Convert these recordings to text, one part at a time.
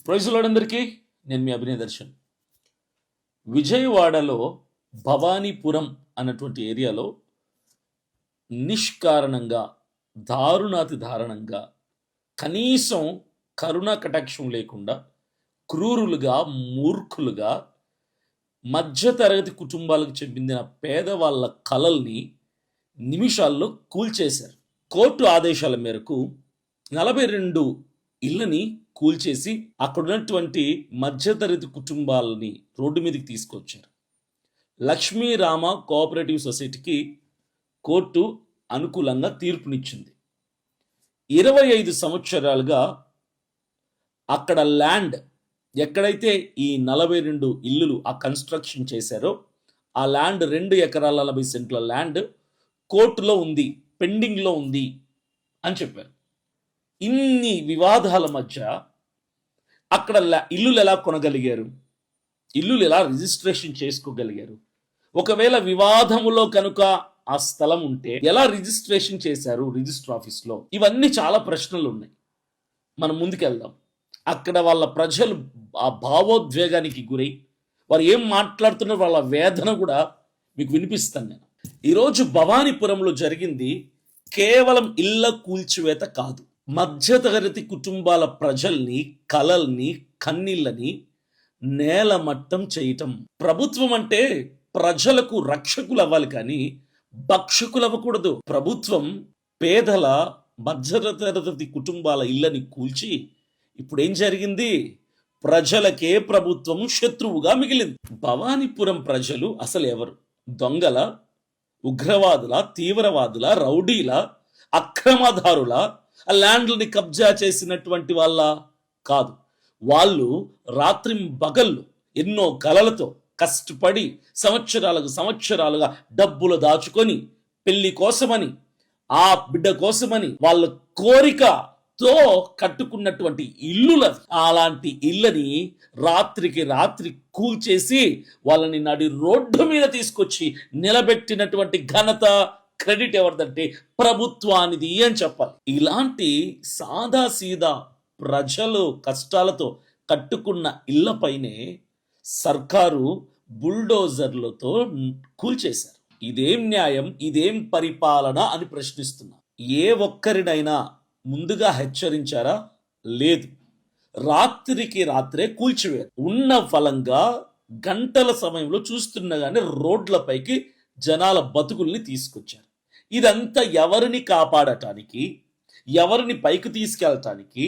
Praise lord అందరికీ. నేను మీ అభినయ దర్శన్. విజయవాడలో భవానీపురం అన్నటువంటి ఏరియాలో నిష్కారణంగా దారుణాతి దారుణంగా కనీసం కరుణా కటాక్షం లేకుండా క్రూరులుగా మూర్ఖులుగా మధ్యతరగతి కుటుంబాలకు చెందిన పేదవాళ్ళ కలల్ని నిమిషాల్లో కూల్చేశారు. కోర్టు ఆదేశాల మేరకు 42 ఇళ్ళని కూల్చేసి అక్కడ ఉన్నటువంటి మధ్యతరగతి కుటుంబాలని రోడ్డు మీదకి తీసుకొచ్చారు. లక్ష్మీరామ కోఆపరేటివ్ సొసైటీకి కోర్టు అనుకూలంగా తీర్పునిచ్చింది. 25 సంవత్సరాలుగా అక్కడ ల్యాండ్ ఎక్కడైతే ఈ 42 ఇల్లులు ఆ కన్స్ట్రక్షన్ చేశారో ఆ ల్యాండ్ 2 ఎకరాల 40 సెంట్ల ల్యాండ్ కోర్టులో ఉంది, పెండింగ్లో ఉంది అని చెప్పారు. ఇన్ని వివాదాల మధ్య అక్కడ ఇల్లులు ఎలా కొనగలిగారు, ఇల్లులు ఎలా రిజిస్ట్రేషన్ చేసుకోగలిగారు, ఒకవేళ వివాదములో కనుక ఆ స్థలం ఉంటే ఎలా రిజిస్ట్రేషన్ చేశారు రిజిస్టర్ ఆఫీస్లో, ఇవన్నీ చాలా ప్రశ్నలు ఉన్నాయి. మనం ముందుకెళ్దాం. అక్కడ వాళ్ళ ప్రజలు ఆ భావోద్వేగానికి గురై వారు ఏం మాట్లాడుతున్నారో వాళ్ళ వేదన కూడా మీకు వినిపిస్తాను నేను. ఈరోజు భవానీపురంలో జరిగింది కేవలం ఇళ్ల కూల్చివేత కాదు, మధ్యతరగతి కుటుంబాల ప్రజల్ని, కలల్ని, కన్నీళ్ళని నేలమట్టం చేయటం. ప్రభుత్వం అంటే ప్రజలకు రక్షకులు అవ్వాలి కానీ భక్షకులు అవ్వకూడదు. ప్రభుత్వం పేదల మధ్యతరగతి కుటుంబాల ఇళ్ళని కూల్చి ఇప్పుడు ఏం జరిగింది, ప్రజలకే ప్రభుత్వం శత్రువుగా మిగిలింది. భవానీపురం ప్రజలు అసలు ఎవరు? దొంగల, ఉగ్రవాదుల, తీవ్రవాదుల, రౌడీల, అక్రమదారుల, ఆ ల్యాండ్లని కబ్జా చేసినటువంటి వాళ్ళ కాదు. వాళ్ళు రాత్రి పగళ్ళు ఎన్నో కలలతో కష్టపడి సంవత్సరాలుగా డబ్బులు దాచుకొని పెళ్లి కోసమని, ఆ బిడ్డ కోసమని వాళ్ళ కోరికతో కట్టుకున్నటువంటి ఇల్లుల, అలాంటి ఇళ్ళని రాత్రికి రాత్రి కూల్చేసి వాళ్ళని నడి రోడ్డు మీద తీసుకొచ్చి నిలబెట్టినటువంటి ఘనత, క్రెడిట్ ఎవరిదంటే ప్రభుత్వానిది అని చెప్పాలి. ఇలాంటి సాదాసీదా ప్రజలు కష్టాలతో కట్టుకున్న ఇళ్లపైనే సర్కారు బుల్డోజర్లతో కూల్చేశారు. ఇదేం న్యాయం, ఇదేం పరిపాలన అని ప్రశ్నిస్తున్నా. ఏ ఒక్కరినైనా ముందుగా హెచ్చరించారా? లేదు. రాత్రికి రాత్రే కూల్చివేరు. ఉన్న ఫలంగా గంటల సమయంలో చూస్తున్నగానే రోడ్లపైకి జనాల బతుకుల్ని తీసుకొచ్చారు. ఇదంతా ఎవరిని కాపాడటానికి, ఎవరిని పైకి తీసుకెళ్ళటానికి,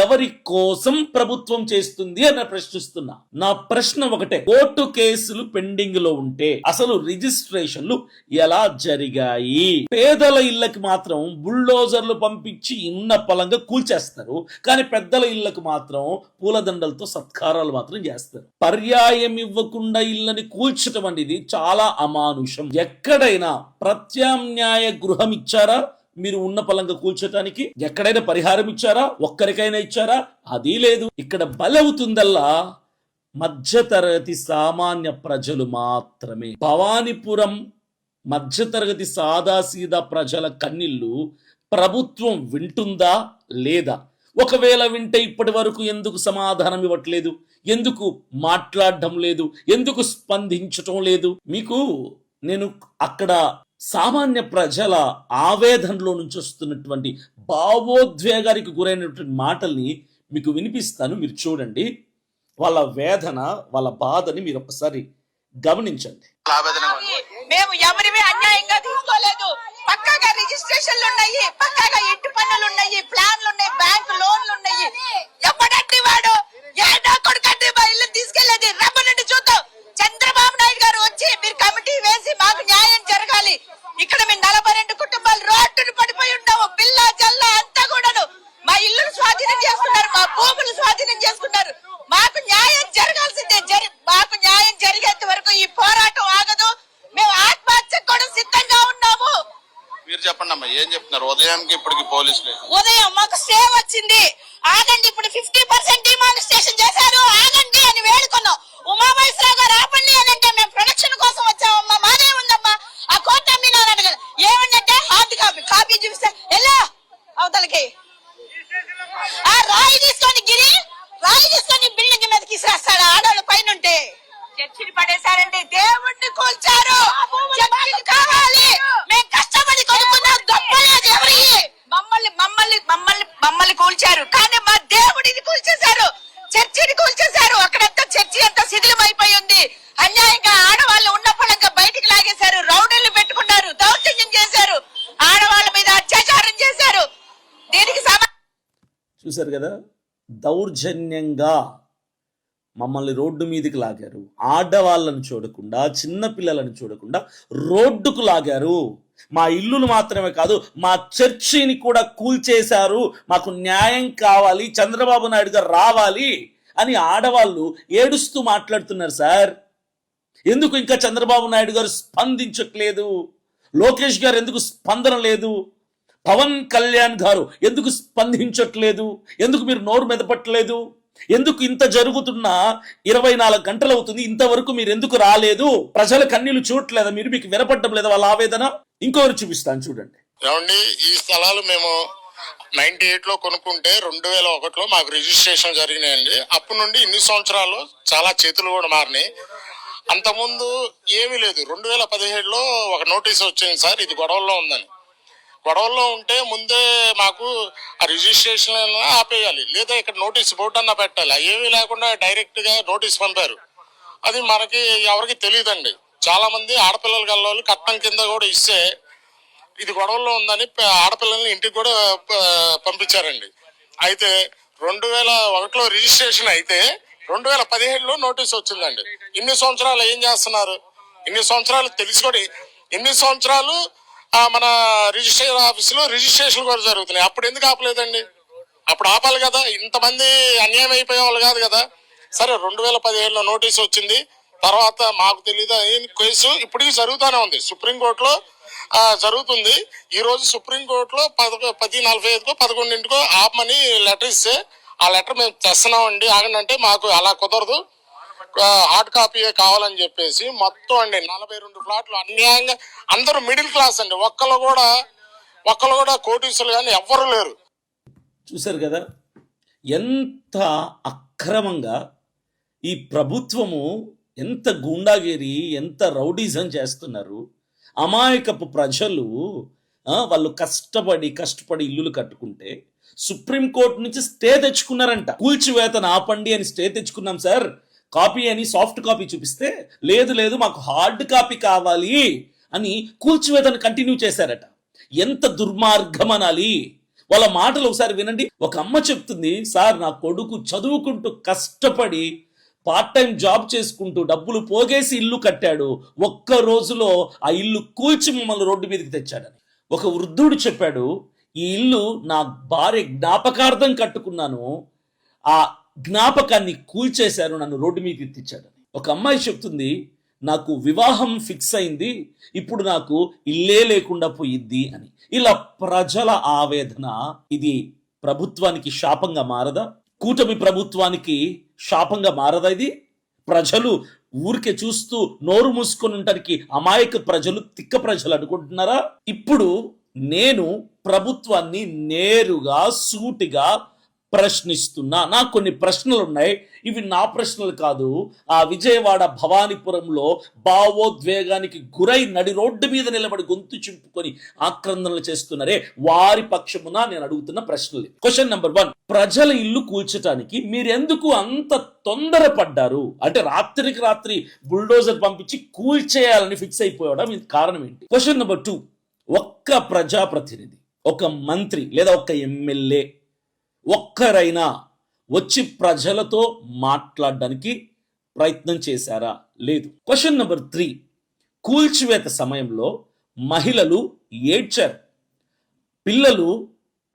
ఎవరి కోసం ప్రభుత్వం చేస్తుంది అని ప్రశ్నిస్తున్నా. నా ప్రశ్న ఒకటే, కోర్టు కేసులు పెండింగ్ లో ఉంటే అసలు రిజిస్ట్రేషన్లు ఎలా జరిగాయి? పేదల ఇళ్లకి మాత్రం బుల్డోజర్లు పంపించి ఇన్న పలంగా కూల్చేస్తారు, కానీ పెద్దల ఇళ్లకు మాత్రం పూలదండలతో సత్కారాలు మాత్రం చేస్తారు. పర్యాయం ఇవ్వకుండా ఇళ్ళని కూల్చడం అనేది చాలా అమానుషం. ఎక్కడైనా ప్రత్యామ్నాయ గృహం ఇచ్చారా మీరు ఉన్న పలంగా కూల్చడానికి? ఎక్కడైనా పరిహారం ఇచ్చారా? ఒక్కరికైనా ఇచ్చారా? అది లేదు. ఇక్కడ బలవుతుందల్లా మధ్యతరగతి సామాన్య ప్రజలు మాత్రమే. భవానీపురం మధ్యతరగతి సాదాసీదా ప్రజల కన్నీళ్లు ప్రభుత్వం వింటుందా లేదా? ఒకవేళ వింటే ఇప్పటి వరకు ఎందుకు సమాధానం ఇవ్వట్లేదు? ఎందుకు మాట్లాడడం లేదు? ఎందుకు స్పందించటం లేదు? మీకు నేను అక్కడ సామాన్య ప్రజల ఆవేదనలో నుంచి వస్తున్నటువంటి భావోద్వేగానికి గురైనటువంటి మాటల్ని మీకు వినిపిస్తాను, మీరు చూడండి. వాళ్ళ వేదన, వాళ్ళ బాధని మీరు ఒకసారి గమనించండి. మేము ఎవరివి అన్యాయంగా తీసుకోలేదు. పక్కాగా రిజిస్ట్రేషన్లు ఉన్నాయి, పక్కాగా ఇంటి పన్నులు ఉన్నాయి, ప్లాన్లు ఉన్నాయి, బ్యాంక్ లోన్లు ఉన్నాయి. ఎప్పుడంటే వాడు ఏడా కొడుకంటే మా ఇల్లు తీసుకెళ్లేది రమ్మనండి చూద్దాం. చంద్రబాబు నాయుడు గారు వచ్చి మీరు కమిటీ వేసి మాకు న్యాయం జరగాలి. ఇక్కడ మేము 42 కుటుంబాలు రోడ్డును పడిపోయి ఉన్నాము. పిల్ల జల్ల అంతా కూడాను మా ఇల్లును స్వాధీనం చేసుకున్నారు, మా భూములు స్వాధీనం చేసుకున్నారు. మాకు న్యాయం జరగాల్సిందే. మాకు న్యాయం జరిగేంత వరకు ఈ పోరాటం ఆగదు. మేము ఆత్మహత్య కూడా సిద్ధంగా ఉన్నాము. మీరు చెప్పండి అమ్మా, ఏం చెప్తున్నారు? ఉదయానికి ఇప్పటికి పోలీసులు ఉదయం మాకు స్టే వచ్చింది, ఆగండి, ఇప్పుడు 50% డిమానిస్ట్రేషన్ చేశారు, ఆగండి అని వేడుకున్నాం. ఉమామహేశ్వరరావు గారు ఆపండి అని అంటే మేము ప్రొడక్షన్ కోసం వచ్చామమ్మా, మాదే ఉందమ్మా. ఆ కోర్టు అమ్మినారు అడగదు. ఏమంటే హార్డ్ కాపీ చూపిస్తే ఎలా అవతలకి ఆ రాయి తీసుకొని రాయి తీసుకొని చర్చిని పడేశారండి, దేవుణ్ణి కూల్చారు. చర్చిలు కావాలి, మేము కష్టపడి కొనుక్కున్నాం, గొప్పలేదు ఎవరి మమ్మల్ని కూల్చారు. కానీ మా దేవుడిని కూల్చేశారు, చర్చిని కూల్చేశారు. అక్కడంతా చర్చి అంతా శిథిలం అయిపోయి ఉంది. అన్యాయంగా ఆడవాళ్ళు ఉన్న ఫలంగా బయటికి లాగేశారు, రౌడీలు పెట్టుకున్నారు, దౌర్జన్యం చేశారు, ఆడవాళ్ళ మీద అత్యాచారం చేశారు. దీనికి చూశారు కదా, దౌర్జన్యంగా మమ్మల్ని రోడ్డు మీదకి లాగారు, ఆడవాళ్ళను చూడకుండా చిన్న పిల్లలను చూడకుండా రోడ్డుకు లాగారు. మా ఇల్లును మాత్రమే కాదు, మా చర్చిని కూడా కూల్చేశారు. మాకు న్యాయం కావాలి, చంద్రబాబు నాయుడు గారు రావాలి అని ఆడవాళ్ళు ఏడుస్తూ మాట్లాడుతున్నారు. సార్, ఎందుకు ఇంకా చంద్రబాబు నాయుడు గారు స్పందించట్లేదు? లోకేష్ గారు ఎందుకు స్పందన లేదు? పవన్ కళ్యాణ్ గారు ఎందుకు స్పందించట్లేదు? ఎందుకు మీరు నోరు మెదపట్లేదు? ఎందుకు ఇంత జరుగుతున్నా 24 గంటలు అవుతుంది, ఇంతవరకు మీరు ఎందుకు రాలేదు? ప్రజల కన్నీళ్లు చూడట్లేదా మీరు? మీకు వినపడడం లేదా వాళ్ళ ఆవేదన? ఇంకొకరు చూపిస్తాను చూడండి. ఏమండి, ఈ స్థలాలు మేము 98లో కొనుక్కుంటే 2001లో మాకు రిజిస్ట్రేషన్ జరిగినాయండి. అప్పటి నుండి ఇన్ని సంవత్సరాలు చాలా చేతులు కూడా మారినాయి. అంతకుముందు ఏమీ లేదు. 2017లో ఒక నోటీస్ వచ్చింది, సార్ ఇది గొడవల్లో ఉందని. గొడవల్లో ఉంటే ముందే మాకు ఆ రిజిస్ట్రేషన్ ఆపేయాలి, లేదా ఇక్కడ నోటీస్ బోర్డు అన్నా పెట్టాలి. ఏమీ లేకుండా డైరెక్ట్ గా నోటీస్ పంపారు. అది మనకి ఎవరికి తెలియదండి. చాలా మంది ఆడపిల్లలు గల్లోళ్ళు కట్నం కింద కూడా ఇస్తే ఇది గొడవల్లో ఉందని ఆడపిల్లల్ని ఇంటికి కూడా పంపించారండి. అయితే 2001లో రిజిస్ట్రేషన్ అయితే 2017లో నోటీస్ వచ్చిందండి. ఇన్ని సంవత్సరాలు ఏం చేస్తున్నారు? ఇన్ని సంవత్సరాలు తెలిసి కూడా ఇన్ని సంవత్సరాలు మన రిజిస్ట్రేషన్ ఆఫీసులో రిజిస్ట్రేషన్ కూడా జరుగుతున్నాయి. అప్పుడు ఎందుకు ఆపలేదండి? అప్పుడు ఆపాలి కదా, ఇంతమంది అన్యాయం అయిపోయే వాళ్ళు కాదు కదా. సరే, 2017లో నోటీస్ వచ్చింది. తర్వాత మాకు తెలియదు కేసు ఇప్పటికీ జరుగుతూనే ఉంది, సుప్రీంకోర్టులో జరుగుతుంది. ఈ రోజు సుప్రీంకోర్టులో 10:45కో 11కో ఆపమని లెటర్ ఇస్తే ఆ లెటర్ మేము తెస్తున్నామండి ఆగండి అంటే మాకు అలా కుదరదు, హార్డ్ కాపీయే కావాలని చెప్పేసి మొత్తం అండి 42 ఫ్లాట్లు అన్యాయంగా. అందరూ మిడిల్ క్లాస్ అండి, ఒక్కళ్ళు కూడా కోటీసులు కానీ ఎవ్వరూ లేరు. చూశారు కదా, ఎంత అక్రమంగా ఈ ప్రభుత్వము, ఎంత గూండాగిరి, ఎంత రౌడీజం చేస్తున్నారు. అమాయకపు ప్రజలు వాళ్ళు కష్టపడి ఇల్లులు కట్టుకుంటే సుప్రీంకోర్టు నుంచి స్టే తెచ్చుకున్నారంట. కూల్చివేతను ఆపండి అని స్టే తెచ్చుకున్నాం సార్, కాపీ అని సాఫ్ట్ కాపీ చూపిస్తే లేదు మాకు హార్డ్ కాపీ కావాలి అని కూల్చివేతను కంటిన్యూ చేశారట. ఎంత దుర్మార్గం అనాలి. వాళ్ళ మాటలు ఒకసారి వినండి. ఒక అమ్మ చెప్తుంది, సార్ నా కొడుకు చదువుకుంటూ కష్టపడి పార్ట్ టైం జాబ్ చేసుకుంటూ డబ్బులు పోగేసి ఇల్లు కట్టాడు, ఒక్క రోజులో ఆ ఇల్లు కూల్చి మమ్మల్ని రోడ్డు మీదకి తెచ్చాడని. ఒక వృద్ధుడు చెప్పాడు, ఈ ఇల్లు నా భార్య జ్ఞాపకార్థం కట్టుకున్నాను, ఆ జ్ఞాపకాన్ని కూల్చేశారు, నన్ను రోడ్డు మీదకి ఎత్తిచ్చాడని. ఒక అమ్మాయి చెప్తుంది, నాకు వివాహం ఫిక్స్ అయింది, ఇప్పుడు నాకు ఇల్లే లేకుండా పోయిద్ది అని. ఇలా ప్రజల ఆవేదన. ఇది ప్రభుత్వానికి శాపంగా మారదా? కూటమి ప్రభుత్వానికి శాపంగా మారదా ఇది? ప్రజలు ఊరికే చూస్తూ నోరు మూసుకొని ఉండటానికి అమాయక ప్రజలు, తిక్క ప్రజలు అనుకుంటున్నారా? ఇప్పుడు నేను ప్రభుత్వాన్ని నేరుగా సూటిగా ప్రశ్నిస్తున్నా. నాకు కొన్ని ప్రశ్నలు ఉన్నాయి, ఇవి నా ప్రశ్నలు కాదు. ఆ విజయవాడ భవానీపురంలో భావోద్వేగానికి గురై నడి రోడ్డు మీద నిలబడి గొంతు చింపుకొని ఆక్రందనలు చేస్తున్నారే, వారి పక్షమున నేను అడుగుతున్న ప్రశ్నలు. క్వశ్చన్ నెంబర్ 1, ప్రజల ఇల్లు కూల్చడానికి మీరెందుకు అంత తొందరపడ్డారు? అంటే రాత్రికి రాత్రి బుల్డోజర్ పంపించి కూల్చేయాలని ఫిక్స్ అయిపోవడం కారణం ఏంటి? క్వశ్చన్ నెంబర్ 2, ఒక్క ప్రజాప్రతినిధి, ఒక మంత్రి లేదా ఒక ఎమ్మెల్యే ఒక్కరైనా వచ్చి ప్రజలతో మాట్లాడడానికి ప్రయత్నం చేశారా? లేదు. క్వశ్చన్ నెంబర్ 3, కూల్చివేత సమయంలో మహిళలు ఏడ్చారు, పిల్లలు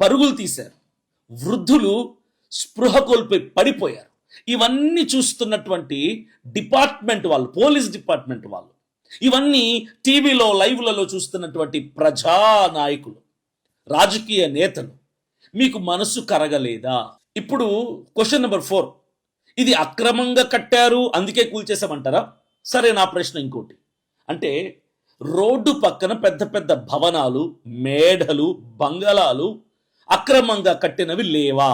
పరుగులు తీశారు, వృద్ధులు స్పృహ కోల్పోయి పడిపోయారు. ఇవన్నీ చూస్తున్నటువంటి డిపార్ట్మెంట్ వాళ్ళు, పోలీస్ డిపార్ట్మెంట్ వాళ్ళు, ఇవన్నీ టీవీలో లైవ్లలో చూస్తున్నటువంటి ప్రజానాయకులు, రాజకీయ నేతలు, మీకు మనసు కరగలేదా? ఇప్పుడు క్వశ్చన్ నెంబర్ 4, ఇది అక్రమంగా కట్టారు అందుకే కూల్చేసామంటారా? సరే, నా ప్రశ్న ఇంకోటి. అంటే రోడ్డు పక్కన పెద్ద పెద్ద భవనాలు, మేడలు, బంగళాలు అక్రమంగా కట్టినవి లేవా?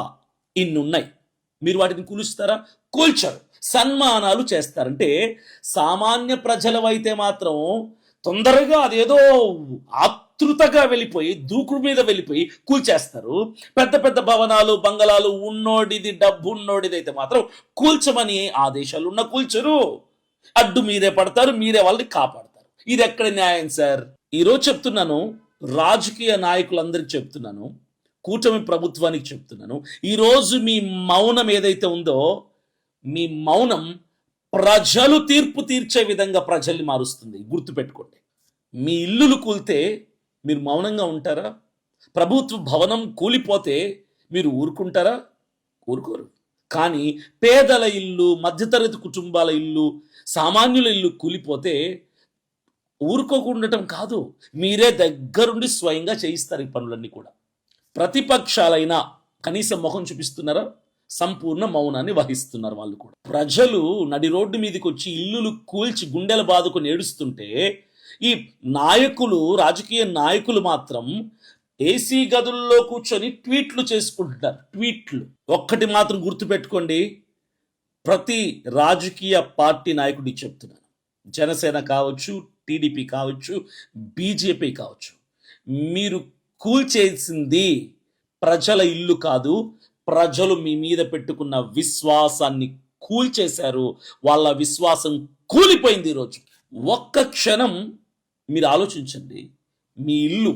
ఇన్నున్నాయి. మీరు వాటిని కూలుస్తారా? కూల్చరు. సన్మానాలు చేస్తారంటే సామాన్య ప్రజలవైతే మాత్రం తొందరగా అదేదో ఆతృతగా వెళ్ళిపోయి దూకుడు మీద వెళ్ళిపోయి కూల్చేస్తారు. పెద్ద పెద్ద భవనాలు బంగళాలు ఉన్నోడిది డబ్బు ఉన్నోడిది అయితే మాత్రం కూల్చమని ఆదేశాలు ఉన్న కూల్చరు. అడ్డు మీరే పడతారు, మీరే వాళ్ళని కాపాడతారు. ఇది ఎక్కడ న్యాయం సార్? ఈరోజు చెప్తున్నాను, రాజకీయ నాయకులందరికీ చెప్తున్నాను, కూటమి ప్రభుత్వానికి చెప్తున్నాను, ఈరోజు మీ మౌనం ఏదైతే ఉందో మీ మౌనం ప్రజలు తీర్పు తీర్చే విధంగా ప్రజల్ని మారుస్తుంది. గుర్తుపెట్టుకోండి. మీ ఇల్లులు కూలితే మీరు మౌనంగా ఉంటారా? ప్రభుత్వ భవనం కూలిపోతే మీరు ఊరుకుంటారా? ఊరుకోరు. కానీ పేదల ఇల్లు, మధ్యతరగతి కుటుంబాల ఇల్లు, సామాన్యుల ఇల్లు కూలిపోతే ఊరుకోకుండటం కాదు, మీరే దగ్గరుండి స్వయంగా చేయిస్తారు ఈ పనులన్నీ కూడా. ప్రతిపక్షాలైనా కనీసం ముఖం చూపిస్తున్నారా? సంపూర్ణ మౌనాన్ని వహిస్తున్నారు వాళ్ళు కూడా. ప్రజలు నడి రోడ్డు మీదకి వచ్చి ఇల్లులు కూల్చి గుండెల బాదుకొని ఏడుస్తుంటే ఈ నాయకులు, రాజకీయ నాయకులు మాత్రం ఏసీ గదుల్లో కూర్చొని ట్వీట్లు చేసుకుంటున్నారు. ట్వీట్లు. ఒక్కటి మాత్రం గుర్తుపెట్టుకోండి, ప్రతి రాజకీయ పార్టీ నాయకుడికి చెప్తున్నాను, జనసేన కావచ్చు, టీడీపీ కావచ్చు, బీజేపీ కావచ్చు, మీరు కూల్చేసింది ప్రజల ఇల్లు కాదు, ప్రజలు మీ మీద పెట్టుకున్న విశ్వాసాన్ని కూల్చేశారు. వాళ్ళ విశ్వాసం కూలిపోయింది ఈరోజు. ఒక్క క్షణం మీరు ఆలోచించండి. మీ ఇల్లు,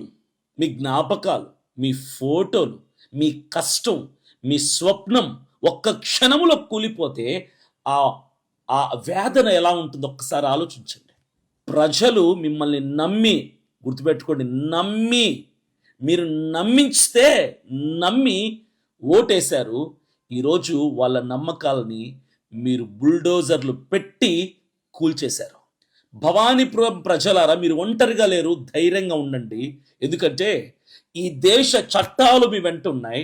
మీ జ్ఞాపకాలు, మీ ఫోటోలు, మీ కష్టం, మీ స్వప్నం ఒక్క క్షణములో కూలిపోతే ఆ వేదన ఎలా ఉంటుందో ఒక్కసారి ఆలోచించండి. ప్రజలు మిమ్మల్ని నమ్మి, గుర్తుపెట్టుకోండి, నమ్మి, మీరు నమ్మి ఓటేశారు. ఈరోజు వాళ్ళ నమ్మకాలని మీరు బుల్డోజర్లు పెట్టి కూల్చేశారు. భవానీపురం ప్రజలారా, మీరు ఒంటరిగా లేరు, ధైర్యంగా ఉండండి. ఎందుకంటే ఈ దేశ చట్టాలు మీ వెంట ఉన్నాయి,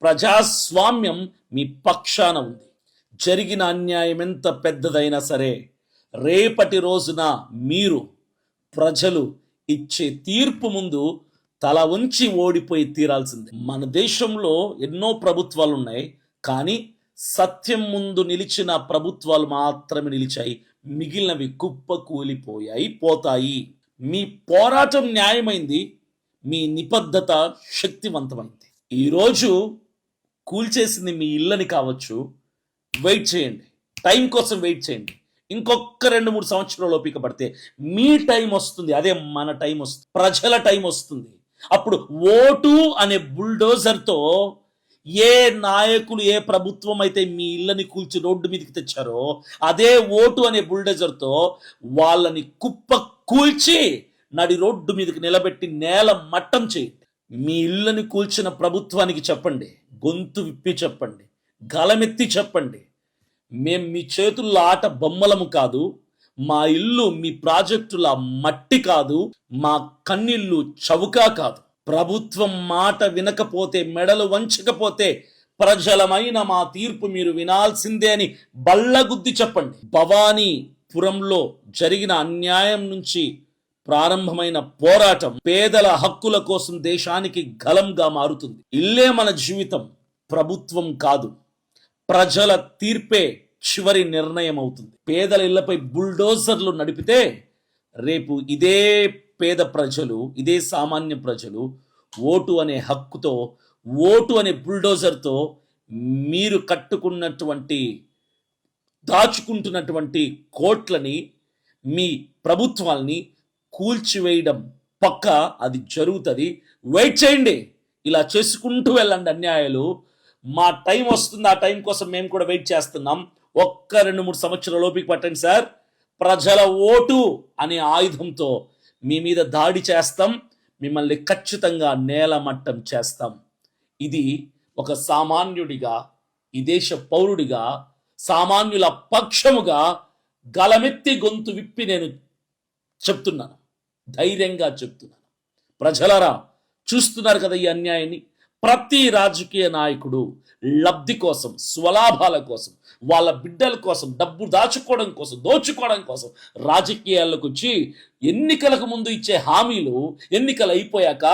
ప్రజాస్వామ్యం మీ పక్షాన ఉంది. జరిగిన అన్యాయం ఎంత పెద్దదైనా సరే రేపటి రోజున మీరు ప్రజలు ఇచ్చే తీర్పు ముందు తల ఉంచి ఓడిపోయి తీరాల్సిందే. మన దేశంలో ఎన్నో ప్రభుత్వాలు ఉన్నాయి, కానీ సత్యం ముందు నిలిచిన ప్రభుత్వాలు మాత్రమే నిలిచాయి. మిగిలినవి కుప్ప కూలిపోయాయి, పోతాయి. మీ పోరాటం న్యాయమైంది, మీ నిబద్ధత శక్తివంతమైంది. ఈరోజు కూల్చేసింది మీ ఇళ్ళని కావచ్చు, వెయిట్ చేయండి, టైం కోసం వెయిట్ చేయండి. ఇంకొక 2-3 సంవత్సరాలు ఓపిక పడితే మీ టైం వస్తుంది. అదే మన టైం వస్తుంది, ప్రజల టైం వస్తుంది. అప్పుడు ఓటు అనే బుల్డోజర్తో ఏ నాయకులు, ఏ ప్రభుత్వం అయితే మీ ఇళ్ళని కూల్చి రోడ్డు మీదకి తెచ్చారో అదే ఓటు అనే బుల్డోజర్తో వాళ్ళని కుప్ప కూల్చి నడి రోడ్డు మీదకి నిలబెట్టి నేల మట్టం చేయండి. మీ ఇళ్ళని కూల్చిన ప్రభుత్వానికి చెప్పండి, గొంతు విప్పి చెప్పండి, గలమెత్తి చెప్పండి, మేం మీ చేతుల్లో ఆట బొమ్మలము కాదు, మా ఇల్లు మీ ప్రాజెక్టుల మట్టి కాదు, మా కన్నీళ్లు చౌకా కాదు. ప్రభుత్వం మాట వినకపోతే, మెడలు వంచకపోతే ప్రజలమైన మా తీర్పు మీరు వినాల్సిందే అని బల్లగుద్ది చెప్పండి. భవానీపురంలో జరిగిన అన్యాయం నుంచి ప్రారంభమైన పోరాటం పేదల హక్కుల కోసం దేశానికి గలంగా మారుతుంది. ఇల్లే మన జీవితం, ప్రభుత్వం కాదు. ప్రజల తీర్పే చివరి నిర్ణయం అవుతుంది. పేదల ఇళ్లపై బుల్డోజర్లు నడిపితే రేపు ఇదే పేద ప్రజలు, ఇదే సామాన్య ప్రజలు ఓటు అనే హక్కుతో, ఓటు అనే బుల్డోజర్తో మీరు కట్టుకున్నటువంటి, దాచుకుంటున్నటువంటి కోట్లని, మీ ప్రభుత్వాల్ని కూల్చివేయడం పక్క అది జరుగుతుంది. వెయిట్ చేయండి, ఇలా చేసుకుంటూ వెళ్ళండి. అన్యాయాలు మా టైం వస్తుంది, ఆ టైం కోసం మేము కూడా వెయిట్ చేస్తున్నాం. ఒక్క 2-3 సంవత్సరాల ఓపిక పట్టండి సార్. ప్రజల ఓటు అనే ఆయుధంతో మీ మీద దాడి చేస్తాం, మిమ్మల్ని ఖచ్చితంగా నేలమట్టం చేస్తాం. ఇది ఒక సామాన్యుడిగా, ఈ దేశ పౌరుడిగా, సామాన్యుల పక్షముగా గలమెత్తి గొంతు విప్పి నేను చెప్తున్నాను, ధైర్యంగా చెప్తున్నాను. ప్రజలారా, చూస్తున్నారు కదా ఈ అన్యాయాన్ని. ప్రతి రాజకీయ నాయకుడు లబ్ధి కోసం, స్వలాభాల కోసం, వాళ్ళ బిడ్డల కోసం, డబ్బు దాచుకోవడం కోసం, దోచుకోవడం కోసం రాజకీయాలకు వచ్చి ఎన్నికలకు ముందు ఇచ్చే హామీలు ఎన్నికలు అయిపోయాక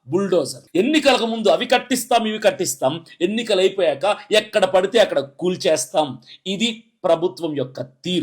బుల్డోజర్. ఎన్నికలకు ముందు అవి కట్టిస్తాం ఇవి కట్టిస్తాం, ఎన్నికలు అయిపోయాక ఎక్కడ పడితే అక్కడ కూల్చేస్తాం. ఇది ప్రభుత్వం యొక్క తీరు.